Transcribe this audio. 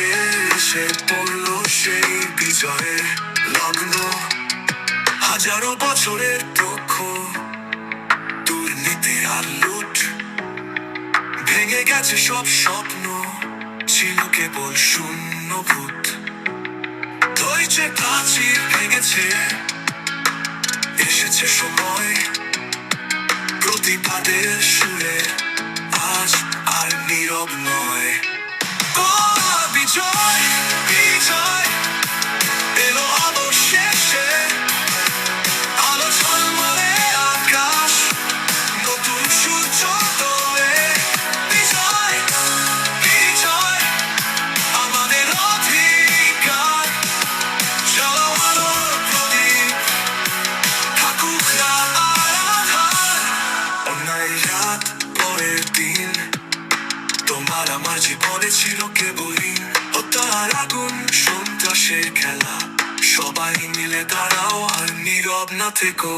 আকাশে এসে পড়ল সেই বিজয়ের লগ্ন। হাজারো বছরের দুঃখ, দুর্নীতি আর লুট, ভেঙে গেছে সব স্বপ্ন, ছিল কেবল শূন্য ভূত। ধৈর্যের প্রাচীর ভেঙেছে, এসেছে সময়, প্রতিবাদের সুরে আজ আর নীরব নয়। বিজয় বিজয় এলো অবশেষে, আলো ঝলমলে আকাশ, নতুন সূর্যোদয়ে। বিজয় বিজয় আমাদের অধিকার, জ্বালাও আলোর প্রদীপ, থাকুক না আর আঁধার। অন্যায় রাত পরের দিন, তোমার আমার জীবনে ছিল কেবলই হত্যার আগুন, সন্ত্রাসের খেলা। সবাই মিলে দাঁড়াও আর নীরব না থেকো।